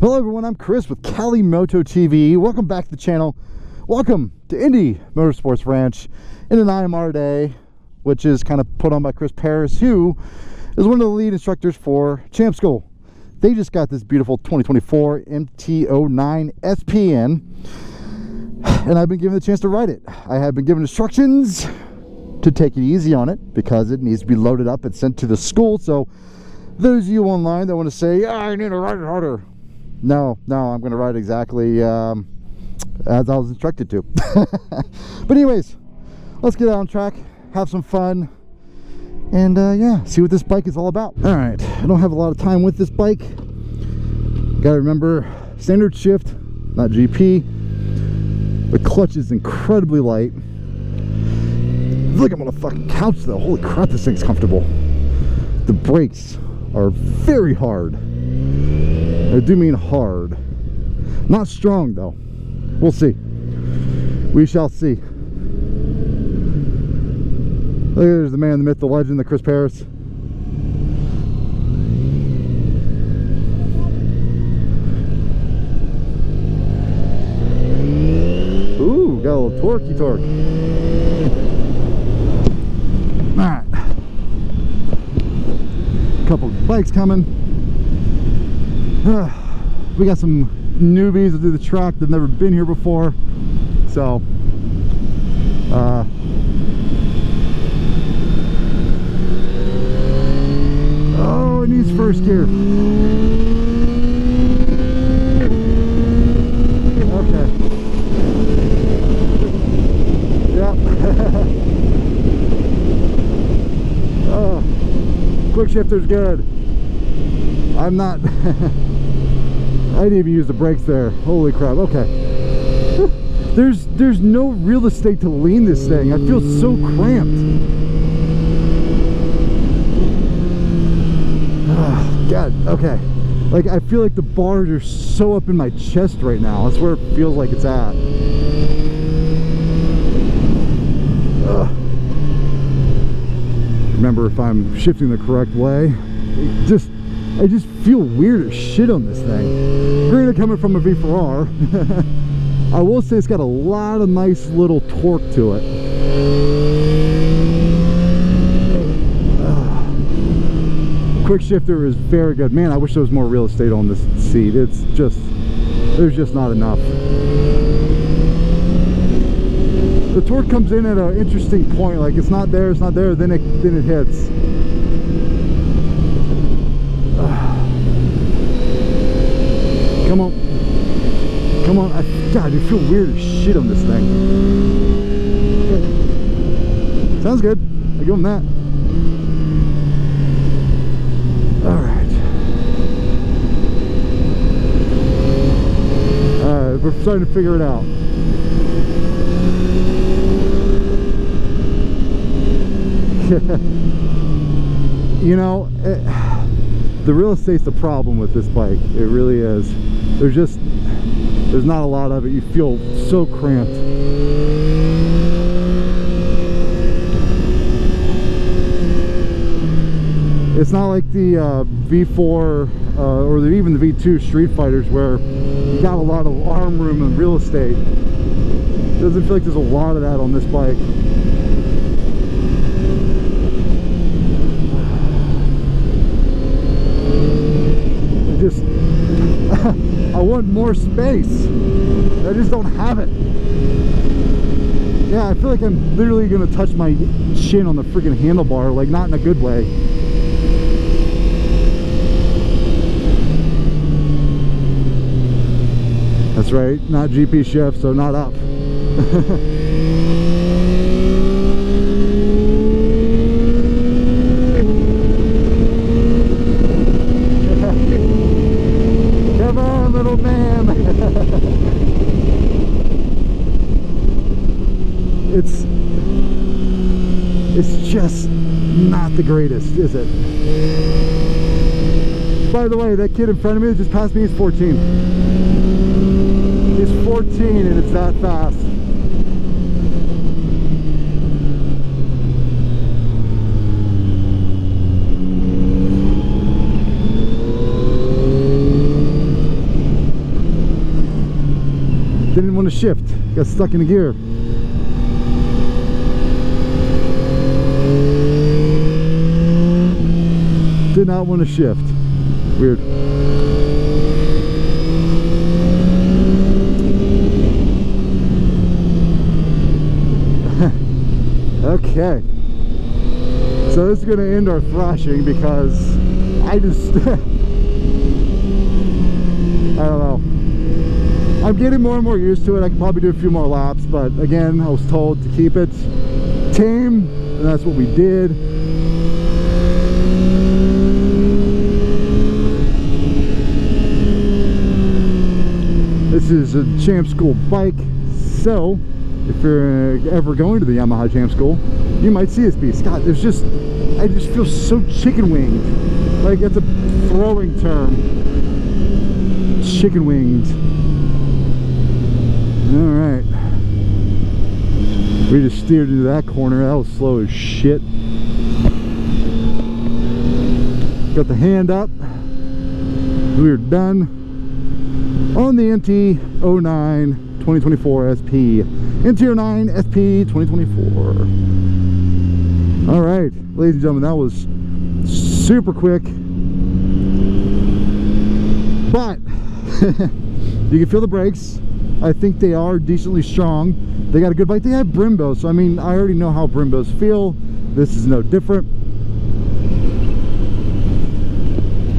Hello everyone, I'm Chris with Cali Moto TV. Welcome back to the channel. Welcome to Indy Motorsports Ranch in an IMR day, which is kind of put on by Chris Peris, who is one of the lead instructors for Champ School. They just got this beautiful 2024 MT-09 SPN, and I've been given the chance to ride it. I have been given instructions to take it easy on it because it needs to be loaded up and sent to the school. So those of you online that want to say, yeah, I need to ride it harder, no, I'm going to ride exactly as I was instructed to. But anyways, let's get out on track, have some fun, and yeah, see what this bike is all about. All right, I don't have a lot of time with this bike. Got to remember, standard shift, not GP. The clutch is incredibly light. I feel like I'm on a fucking couch though. Holy crap, this thing's comfortable. The brakes are very hard. I do mean hard. Not strong though. We'll see. We shall see. There's the man, the myth, the legend, the Chris Peris. Ooh, got a little torquey torque. Alright. Couple of bikes coming. We got some newbies that do the track. They've never been here before, so oh, it needs first gear. Okay. Yep. Oh, quick shifter's good. I'm not I didn't even use the brakes there. Holy crap. Okay. There's no real estate to lean this thing. I feel so cramped. Oh, God. Okay. Like, I feel like the bars are so up in my chest right now. That's where it feels like it's at. Remember, if I'm shifting the correct way, I just feel weird as shit on this thing. Granted, coming from a V4R, I will say it's got a lot of nice little torque to it. Quick shifter is very good. Man, I wish there was more real estate on this seat. It's just, there's just not enough. The torque comes in at an interesting point. Like, it's not there, then it hits. Come on. Come on. God, you feel weird as shit on this thing. Sounds good. I give him that. Alright. Alright, we're starting to figure it out. You know, the real estate's the problem with this bike. It really is. There's not a lot of it. You feel so cramped. It's not like the V4 or even the V2 Street Fighters where you got a lot of arm room and real estate. It doesn't feel like there's a lot of that on this bike. I want more space. I just don't have it. Yeah, I feel like I'm literally gonna touch my chin on the freaking handlebar, like not in a good way. That's right, not GP shift, so not up. It's just not the greatest, is it? By the way, that kid in front of me that just passed me is 14. He's 14 and it's that fast. Didn't want to shift. Got stuck in the gear. Did not want to shift. Weird. Okay. So this is going to end our thrashing because I just... I don't know. I'm getting more and more used to it. I can probably do a few more laps, but again, I was told to keep it tame, and that's what we did. This is a Champ School bike, so if you're ever going to the Yamaha Champ School, you might see this beast. God, there's just, I just feel so chicken winged. Like, that's a throwing term. Chicken winged. Alright. We just steered into that corner. That was slow as shit. Got the hand up. We are done on the MT-09 2024 SP. MT-09 SP 2024. Alright, ladies and gentlemen, that was super quick. But you can feel the brakes. I think they are decently strong. They got a good bike. They have Brembo, so I mean, I already know how Brembos feel. This is no different.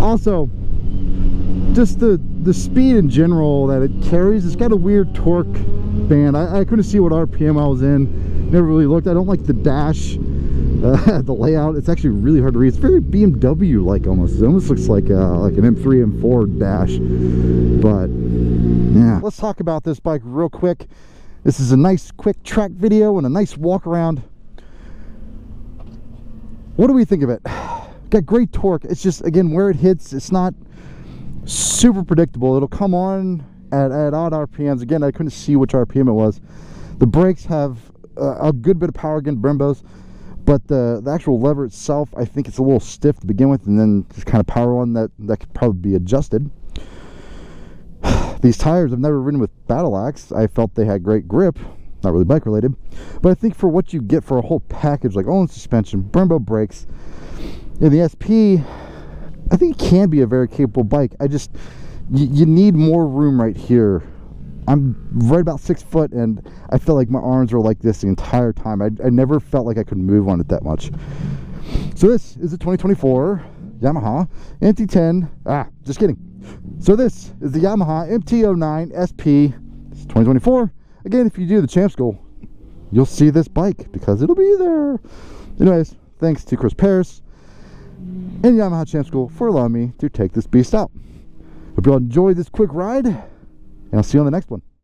Also, just the speed in general that it carries, it's got a weird torque band. I couldn't see what RPM I was in. Never really looked. I don't like the dash, the layout. It's actually really hard to read. It's very BMW like almost. It almost looks like an M3, M4 dash. But yeah, let's talk about this bike real quick. This is a nice quick track video and a nice walk around. What do we think of it? Got great torque. It's just, again, where it hits, it's not super predictable. It'll come on at odd RPMs. Again, I couldn't see which RPM it was. The brakes have a good bit of power, again, Brembos, but the actual lever itself, I think it's a little stiff to begin with, and then just kind of power on that could probably be adjusted. These tires, I've never ridden with Battle Axe. I felt they had great grip. Not really bike related, but I think for what you get for a whole package, like all-in suspension, Brembo brakes, and the SP, I think it can be a very capable bike. I just, you need more room right here. I'm right about 6 foot, and I feel like my arms were like this the entire time. I never felt like I could move on it that much. So this is a 2024 Yamaha MT-10. Just kidding. So this is the Yamaha MT-09 SP. It's 2024. Again, if you do the Champ School, you'll see this bike because it'll be there. Anyways, thanks to Chris Peris and Yamaha Champ School for allowing me to take this beast out. Hope you all enjoyed this quick ride, and I'll see you on the next one.